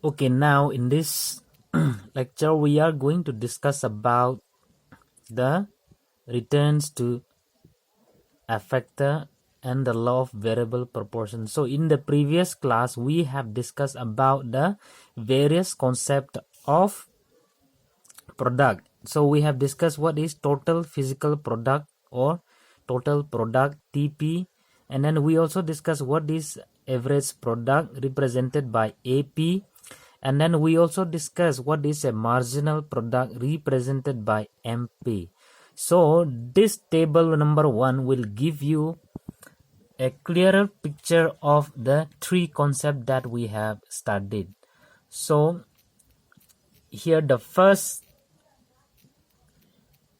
Okay, now in this lecture we are going to discuss about the returns to a factor and the law of variable proportion. So in the previous class we have discussed about the various concept of product. So we have discussed what is total physical product or total product TP, and then we also discussed what is average product represented by AP, and then we also discussed what is a marginal product represented by MP. So this table number 1 will give you a clearer picture of the three concepts that we have studied. So here the first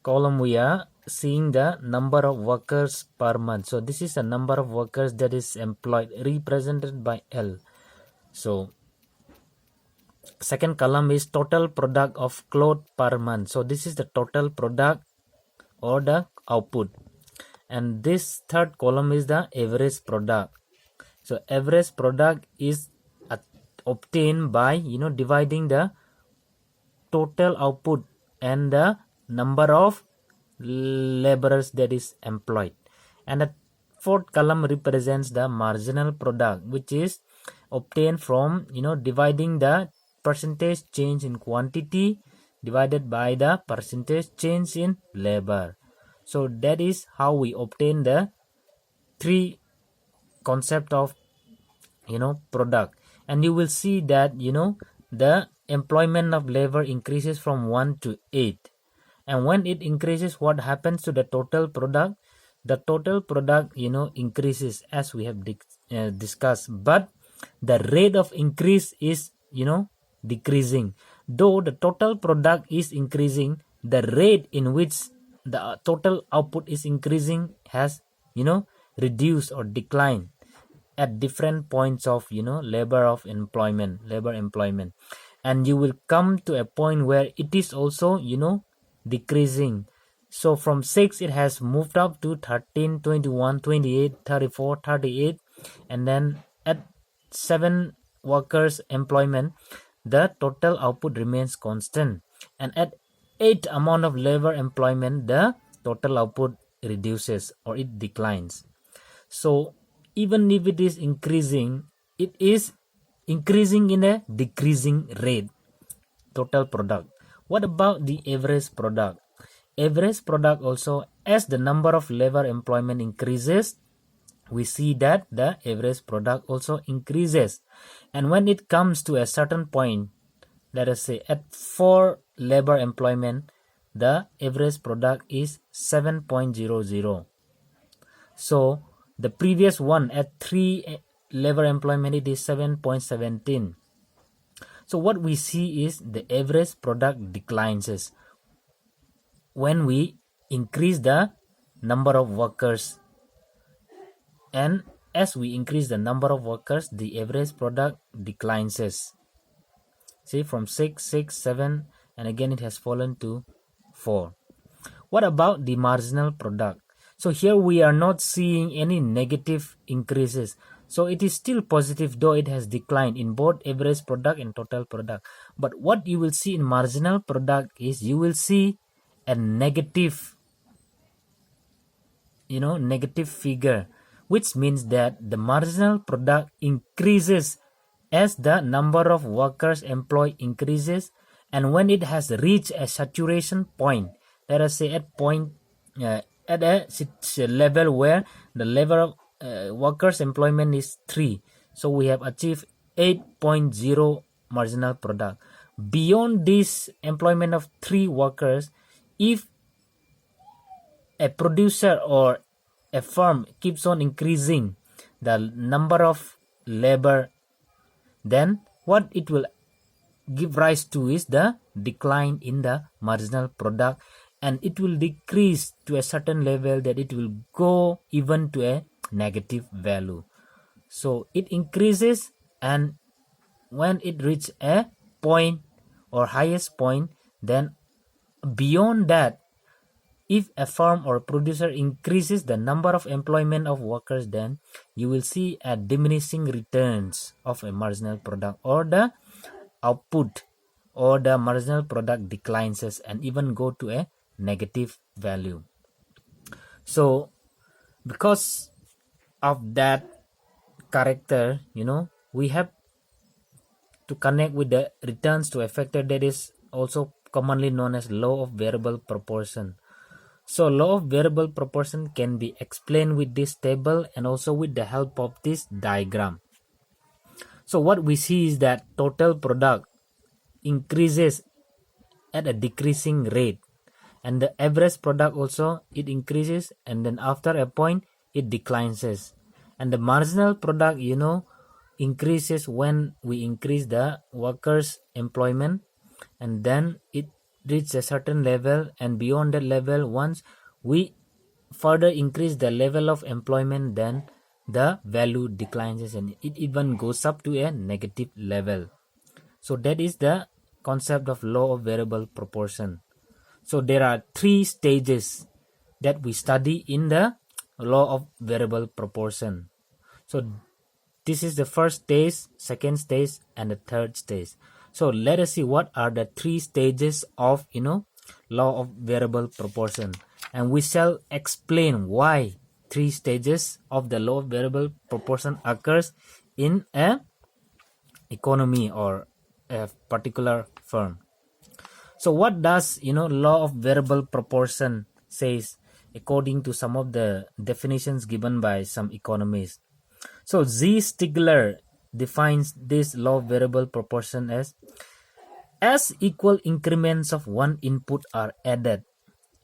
column we are seeing the number of workers per month. So this is the number of workers that is employed represented by L. So second column is total product of cloth per month. So this is the total product or the output. And this third column is the average product. So average product is obtained by dividing the total output and the number of laborers that is employed. And the fourth column represents the marginal product, which is obtained from dividing the percentage change in quantity divided by the percentage change in labor. So that is how we obtain the three concept of product. And you will see that the employment of labor increases from 1 to 8, and when it increases, what happens to the total product? The total product increases, as we have discussed, but the rate of increase is decreasing. Though the total product is increasing, the rate in which the total output is increasing has reduced or declined at different points of labor employment, and you will come to a point where it is also decreasing. So from 6 it has moved up to 13, 21, 28, 34, 38, and then at 7 workers employment the total output remains constant, and at 8 amount of labor employment the total output reduces or it declines. So even if it is increasing, it is increasing in a decreasing rate, total product. What about the average product? Average product also, as the number of labor employment increases, we see that the average product also increases. And when it comes to a certain point, let us say at 4 labor employment, the average product is 7.00. So the previous one at 3 labor employment, it is 7.17. So what we see is the average product declines when we increase the number of workers, and as we increase the number of workers, the average product declines. See, from 6, 7, and again it has fallen to 4. What about the marginal product? So here we are not seeing any negative increases. So it is still positive, though it has declined in both average product and total product. But what you will see in marginal product is you will see a negative, negative figure, which means that the marginal product increases as the number of workers employed increases, and when it has reached a saturation point, let us say at a level where the level of workers employment is 3, so we have achieved 8.0 marginal product. Beyond this employment of 3 workers, if a producer or a firm keeps on increasing the number of labor, then what it will give rise to is the decline in the marginal product, and it will decrease to a certain level that it will go even to a negative value. So it increases, and when it reaches a point or highest point, then beyond that, if a firm or producer increases the number of employment of workers, then you will see a diminishing returns of a marginal product, or the output or the marginal product declines and even go to a negative value. So because of that character, we have to connect with the returns to a factor that is also commonly known as law of variable proportion. So law of variable proportion can be explained with this table and also with the help of this diagram. So what we see is that total product increases at a decreasing rate, and the average product also it increases, and then after a point it declines, and the marginal product increases when we increase the workers' employment, and then it reaches a certain level, and beyond that level, once we further increase the level of employment, then the value declines and it even goes up to a negative level. So that is the concept of law of variable proportion. So there are 3 stages that we study in the law of variable proportion. So this is the first stage, second stage, and the third stage. So let us see what are the 3 stages of law of variable proportion, and we shall explain why 3 stages of the law of variable proportion occurs in a economy or a particular firm. So what does law of variable proportion says according to some of the definitions given by some economists? So Z. Stigler defines this law of variable proportion as equal increments of one input are added.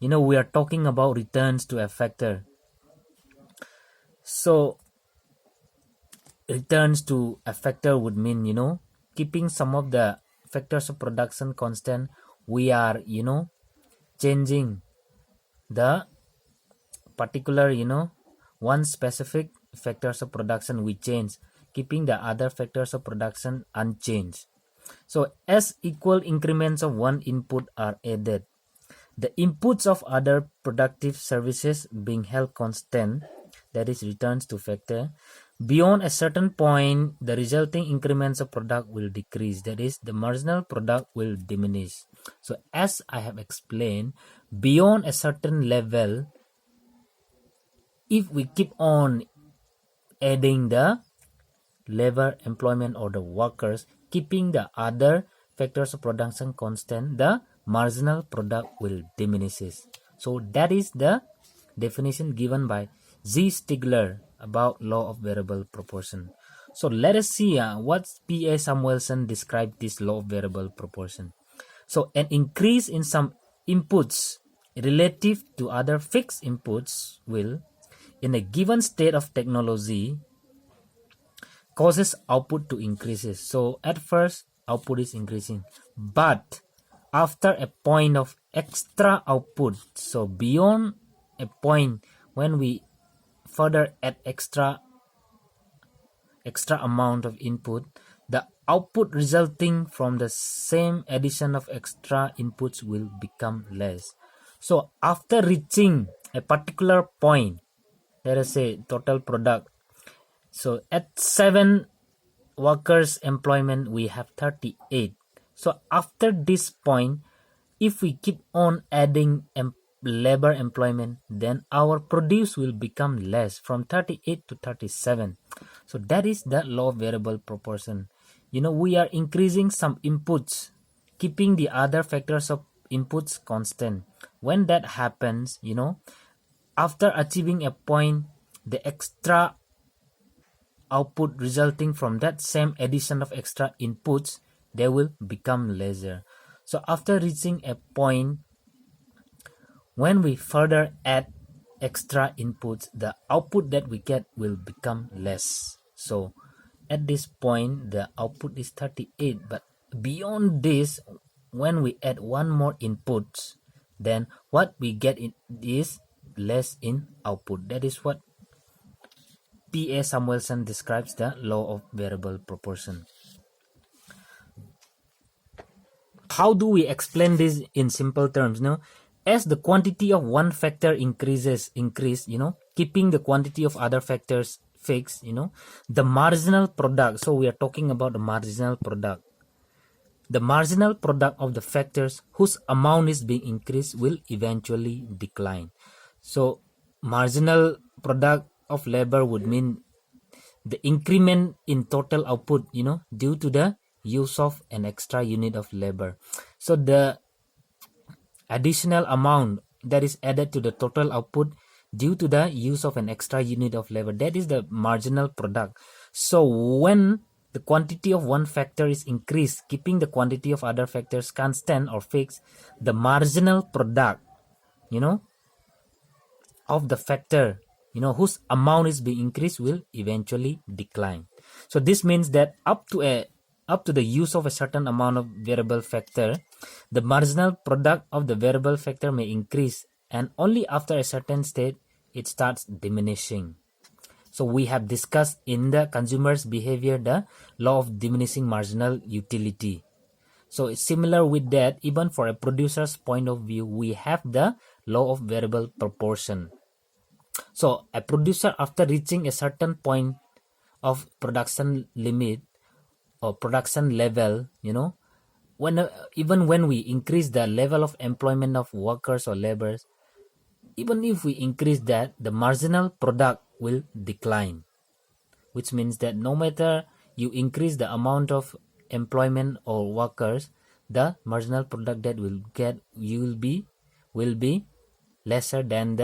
We are talking about returns to a factor. So returns to a factor would mean keeping some of the factors of production constant. We are changing the particular one specific factors of production we change, keeping the other factors of production unchanged. So as equal increments of one input are added, the inputs of other productive services being held constant, that is returns to factor, beyond a certain point the resulting increments of product will decrease, that is the marginal product will diminish. So as I have explained, beyond a certain level, if we keep on adding the labor employment or the workers, keeping the other factors of production constant, the marginal product will diminish. So that is the definition given by Z. Stigler about law of variable proportion. So let us see what P.A. Samuelson described this law of variable proportion. So an increase in some inputs relative to other fixed inputs will, in a given state of technology, causes output to increase. So at first output is increasing, but after a point of extra output, so beyond a point when we further add extra amount of input, the output resulting from the same addition of extra inputs will become less. So after reaching a particular point, let us say total product, so at 7 workers employment we have 38. So after this point, if we keep on adding labor employment, then our produce will become less from 38 to 37. So that is the law of variable proportion. We are increasing some inputs, keeping the other factors of inputs constant. When that happens, after achieving a point, the extra output resulting from that same addition of extra inputs, they will become lesser. So after reaching a point, when we further add extra inputs, the output that we get will become less. So at this point, the output is 38, but beyond this, when we add one more input, then what we get is less in output. That is what P.A. Samuelson describes the law of variable proportion. How do we explain this in simple terms? As the quantity of one factor increase, keeping the quantity of other factors fixed, the marginal product, so we are talking about the marginal product, the marginal product of the factors whose amount is being increased will eventually decline. So marginal product of labor would mean the increment in total output, due to the use of an extra unit of labor. So the additional amount that is added to the total output due to the use of an extra unit of labor, that is the marginal product. So when the quantity of one factor is increased, keeping the quantity of other factors constant or fixed, the marginal product, of the factor, whose amount is being increased will eventually decline. So this means that up to the use of a certain amount of variable factor, the marginal product of the variable factor may increase, and only after a certain state it starts diminishing. So we have discussed in the consumer's behavior the law of diminishing marginal utility. So it's similar with that, even for a producer's point of view, we have the law of variable proportion. So a producer, after reaching a certain point of production limit or production level, even when we increase the level of employment of workers or laborers, even if we increase that, the marginal product will decline, which means that no matter you increase the amount of employment or workers, the marginal product that will be lesser than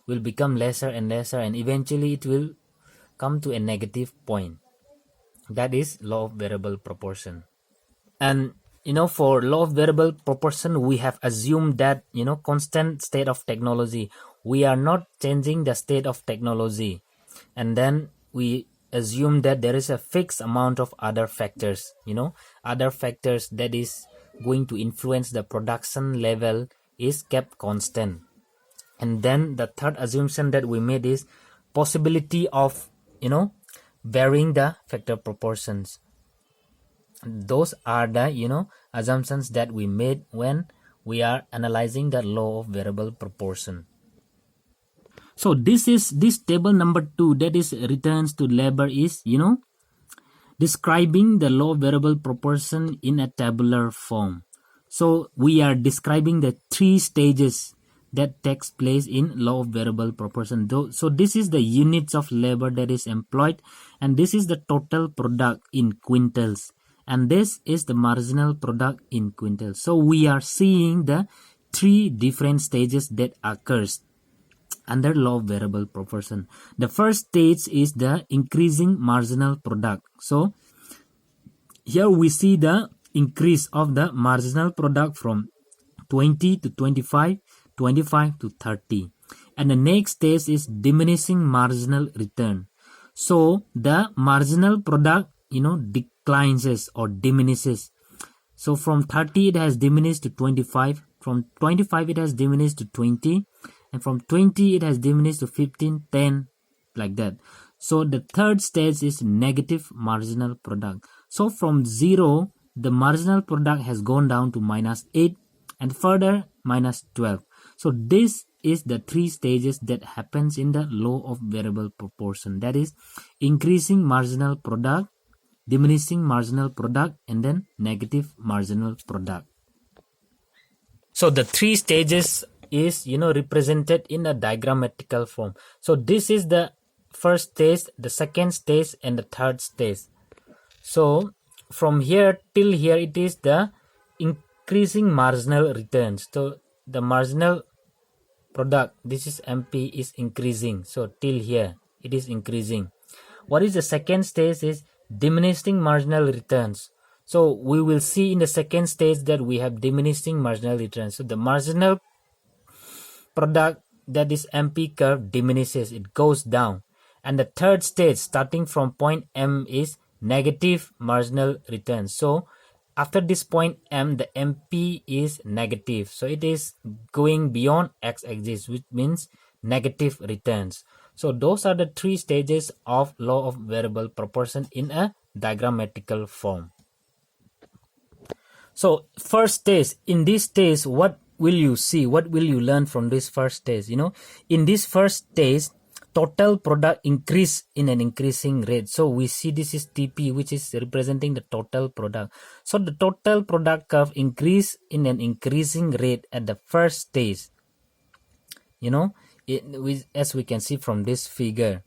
will become lesser and lesser, and eventually it will come to a negative point. That is law of variable proportion. And for law of variable proportion, we have assumed that constant state of technology, we are not changing the state of technology, and then we assume that there is a fixed amount of other factors, other factors that is going to influence the production level is kept constant. And then the third assumption that we made is possibility of varying the factor proportions. Those are the assumptions that we made when we are analyzing the law of variable proportion. So this table number 2, that is returns to labor, is describing the law of variable proportion in a tabular form. So we are describing the 3 stages that takes place in law of variable proportion. So this is the units of labor that is employed, and this is the total product in quintals, and this is the marginal product in quintals. So we are seeing the 3 different stages that occurs under law of variable proportion. The first stage is the increasing marginal product. So here we see the increase of the marginal product from 20 to 25, 25 to 30. And the next stage is diminishing marginal return. So the marginal product, declines or diminishes. So from 30 it has diminished to 25, from 25 it has diminished to 20, and from 20 it has diminished to 15, 10, like that. So the third stage is negative marginal product. So from 0, the marginal product has gone down to -8 and further -12. So this is the 3 stages that happens in the law of variable proportion. That is increasing marginal product, diminishing marginal product, and then negative marginal product. So the 3 stages is represented in a diagrammatical form. So this is the first stage, the second stage, and the third stage. So from here till here it is the increasing marginal returns. So the marginal product, this is MP, is increasing. So till here it is increasing. What is the second stage is diminishing marginal returns. So we will see in the second stage that we have diminishing marginal returns. So the marginal product, that is MP curve, diminishes, it goes down. And the third stage starting from point M is negative marginal returns. So after this point M, the MP is negative. So it is going beyond x-axis, which means negative returns. So those are the 3 stages of law of variable proportion in a diagrammatical form. So first stage, in this stage, what will you see? What will you learn from this first stage? In this first stage, total product increase in an increasing rate. So we see this is TP, which is representing the total product. So the total product curve increase in an increasing rate at the first stage. As we can see from this figure.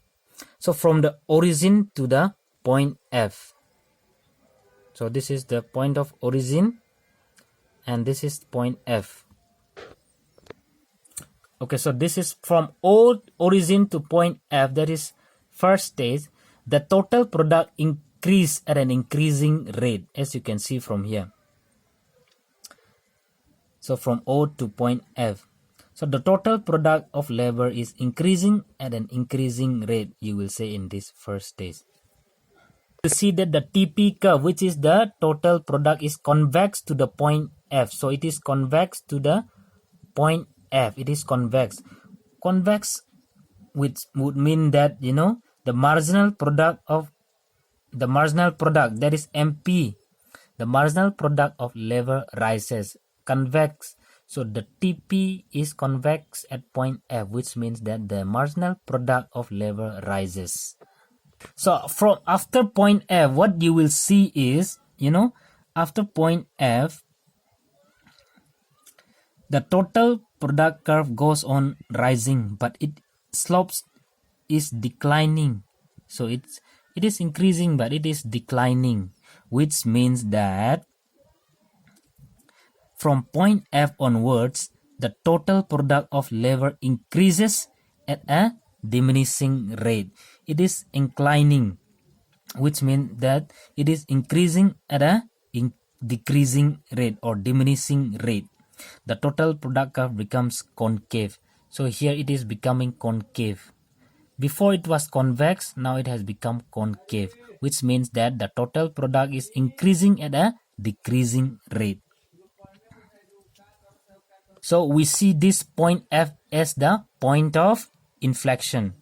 So from the origin to the point F. So this is the point of origin and this is point F. Okay, so this is from origin to point F, that is first stage. The total product increase at an increasing rate, as you can see from here. So from O to point F. So the total product of labor is increasing at an increasing rate, you will say, in this first stage. You see that the TP curve, which is the total product, is convex to the point F. So it is convex to the point F. It is convex. Convex, which would mean that the marginal product, that is MP, the marginal product of labor rises. Convex. So the TP is convex at point F, which means that the marginal product of labor rises. So from after point F, what you will see is, after point F, the total product curve goes on rising, but it slopes is declining. So it is increasing, but it is declining, which means that from point F onwards, the total product of labor increases at a diminishing rate. It is inclining, which means that it is increasing at a decreasing rate or diminishing rate. The total product curve becomes concave. So here it is becoming concave. Before it was convex, now it has become concave, which means that the total product is increasing at a decreasing rate. So we see this point F as the point of inflection.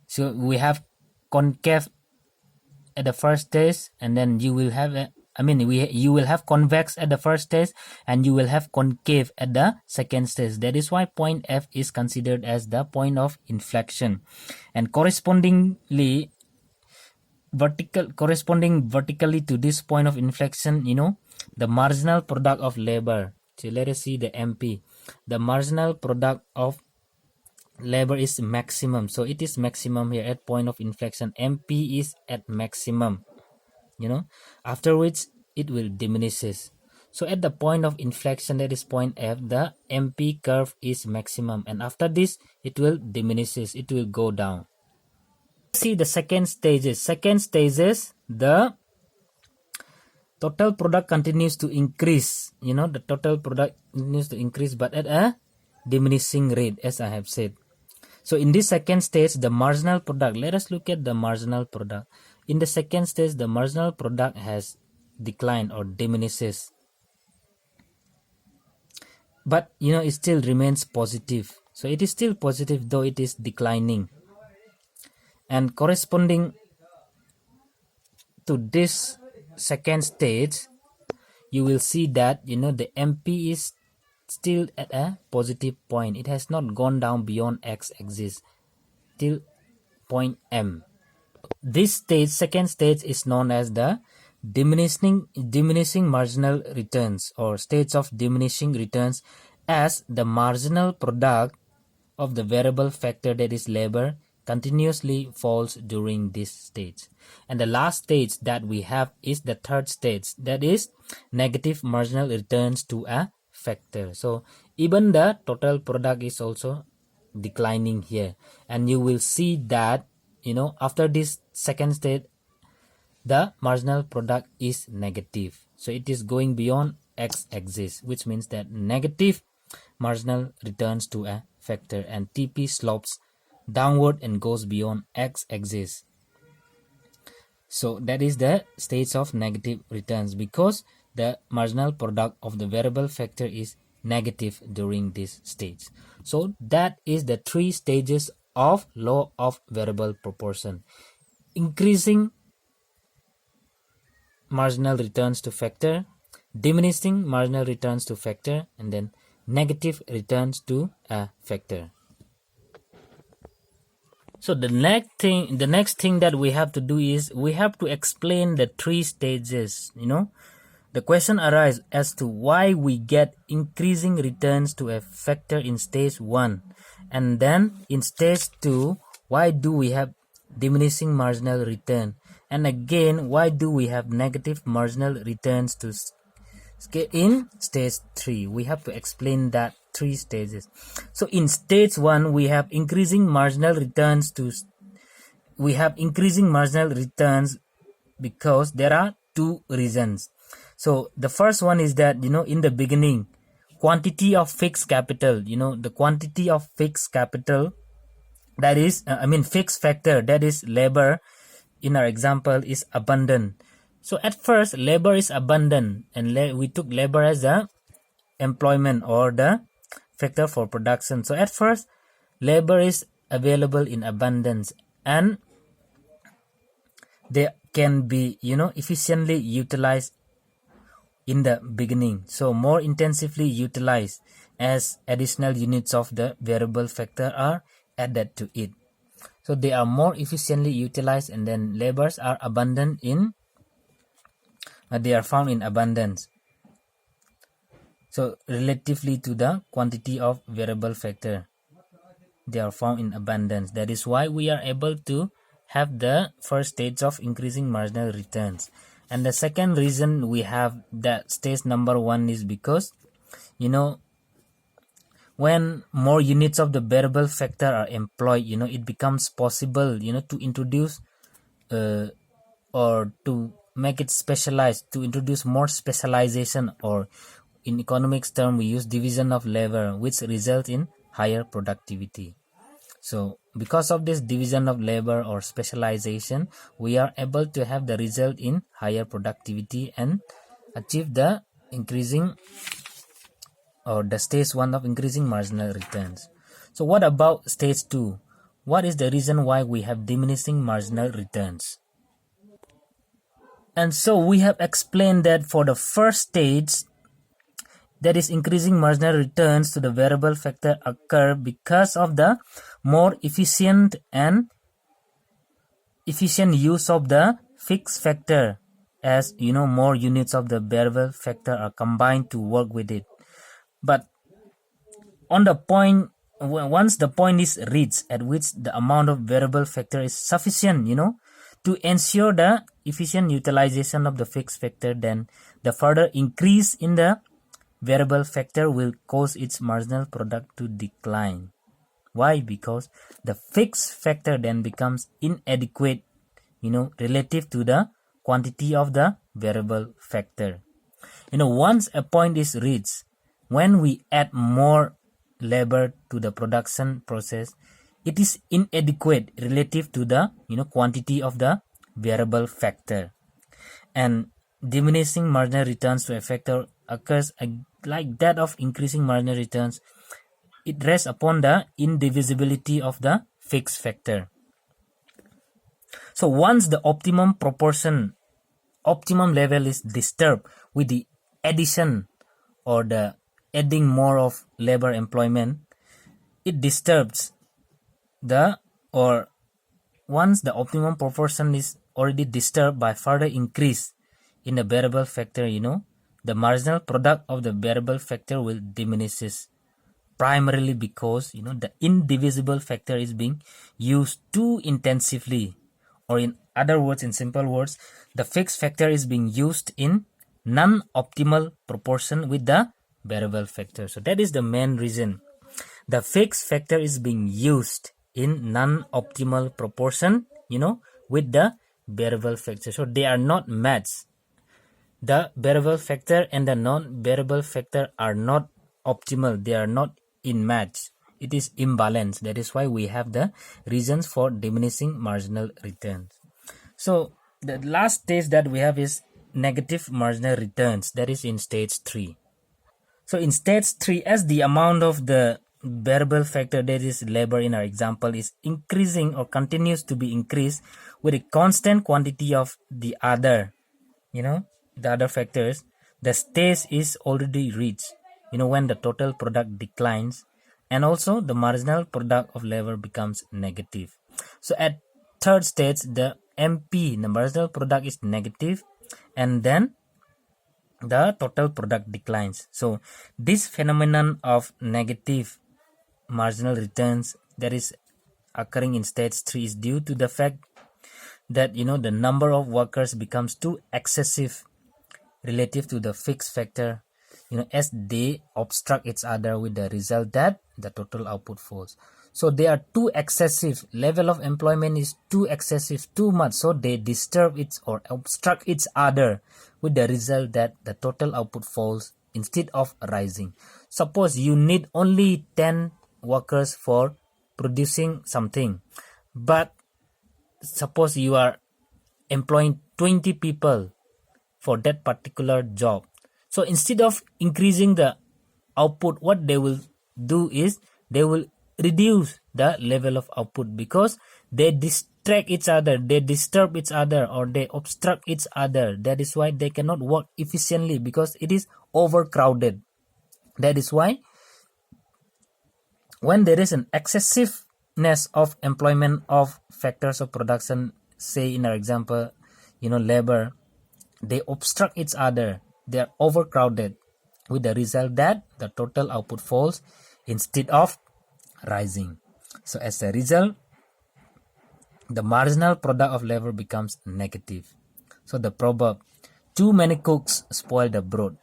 So we have concave at the first stage, and then you will have you will have convex at the first stage and you will have concave at the second stage. That is why point F is considered as the point of inflection. And corresponding vertically to this point of inflection, the marginal product of labor. So let us see the MP. The marginal product of labor is maximum. So it is maximum here at point of inflection. MP is at maximum. After which it will diminishes. So at the point of inflection, that is point F, the MP curve is maximum, and after this it will diminishes, it will go down. See the second stages. The total product continues to increase. The total product continues to increase, but at a diminishing rate, as I have said. So in this second stage, the marginal product, let us look at the marginal product. In the second stage, the marginal product has declined or diminishes. But, it still remains positive. So it is still positive, though it is declining. And corresponding to this second stage, you will see that, the MP is still at a positive point. It has not gone down beyond x-axis till point M. This stage, second stage, is known as the diminishing marginal returns, or stage of diminishing returns, as the marginal product of the variable factor, that is labor, continuously falls during this stage. And the last stage that we have is the third stage, that is negative marginal returns to a factor. So even the total product is also declining here, and you will see that after this second stage, the marginal product is negative. So it is going beyond x-axis, which means that negative marginal returns to a factor, and TP slopes downward and goes beyond x-axis. So that is the stage of negative returns, because the marginal product of the variable factor is negative during this stage. So that is the three stages of law of variable proportion: increasing marginal returns to factor, diminishing marginal returns to factor, and then negative returns to a factor. So the next thing that we have to do is we have to explain the three stages. The question arises as to why we get increasing returns to a factor in stage 1, and then in stage 2 why do we have diminishing marginal return, and again why do we have negative marginal returns to in stage 3. We have to explain that 3 stages. So in stage 1 we have increasing marginal returns because there are 2 reasons. So the first one is that in the beginning, quantity of fixed capital, the quantity of fixed capital, that is fixed factor, that is labor in our example, is abundant. So at first labor is abundant, and we took labor as the employment or the factor for production. So at first labor is available in abundance, and they can be efficiently utilized in the beginning, so more intensively utilized as additional units of the variable factor are added to it. So they are more efficiently utilized, and then labors are abundant in they are found in abundance, so relatively to the quantity of variable factor, they are found in abundance. That is why we are able to have the first stage of increasing marginal returns. And the second reason we have that stage number 1 is because when more units of the variable factor are employed, it becomes possible to introduce or to make it specialized, to introduce more specialization, or in economics term we use division of labor, which result in higher productivity. So because of this division of labor or specialization, we are able to have the result in higher productivity and achieve the increasing or the stage 1 of increasing marginal returns. So what about stage 2? What is the reason why we have diminishing marginal returns? And so we have explained that for the first stage, that is increasing marginal returns to the variable factor occur because of the more efficient use of the fixed factor, as more units of the variable factor are combined to work with it. But on the point, once the point is reached at which the amount of variable factor is sufficient to ensure the efficient utilization of the fixed factor, then the further increase in the variable factor will cause its marginal product to decline. Why? Because the fixed factor then becomes inadequate relative to the quantity of the variable factor. Once a point is reached, when we add more labor to the production process, it is inadequate relative to the quantity of the variable factor, and diminishing marginal returns to a factor occurs like that of increasing marginal returns. It rests upon the indivisibility of the fixed factor. So once the optimum level is disturbed with the addition or the adding more of labor employment, it disturbs once the optimum proportion is already disturbed by further increase in the variable factor, the marginal product of the variable factor will diminishes, primarily because the indivisible factor is being used too intensively, or in other words, in simple words, the fixed factor is being used in non-optimal proportion with the variable factor. So that is the main reason. The fixed factor is being used in non-optimal proportion with the variable factor, so they are not matched. The variable factor and the non-variable factor are not optimal, they are not in match, it is imbalanced. That is why we have the reasons for diminishing marginal returns. So the last stage that we have is negative marginal returns, that is in stage 3. So in stage 3, as the amount of the variable factor, that is labor in our example, is increasing or continues to be increased with a constant quantity of the other factors, the stage is already reached when the total product declines and also the marginal product of labor becomes negative. So at third stage, the MP, the marginal product, is negative, and then the total product declines. So this phenomenon of negative marginal returns that is occurring in stage 3 is due to the fact that the number of workers becomes too excessive relative to the fixed factor, as they obstruct each other, with the result that the total output falls. So they are too excessive, level of employment is too excessive, too much, so they disturb it or obstruct each other, with the result that the total output falls instead of rising. Suppose you need only 10 workers for producing something, but suppose you are employing 20 people for that particular job. So instead of increasing the output, what they will do is they will reduce the level of output, because they distract each other, they disturb each other, or they obstruct each other. That is why they cannot work efficiently, because it is overcrowded. That is why when there is an excessiveness of employment of factors of production, say in our example, labor, they obstruct each other, they are overcrowded, with the result that the total output falls instead of rising. So as a result, the marginal product of labor becomes negative. So the proverb, too many cooks spoil the broth,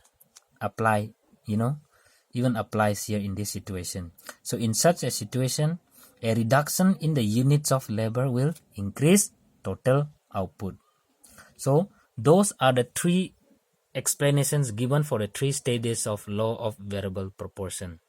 even applies here in this situation. So in such a situation, a reduction in the units of labor will increase total output. So those are the three explanations given for the three stages of law of variable proportion.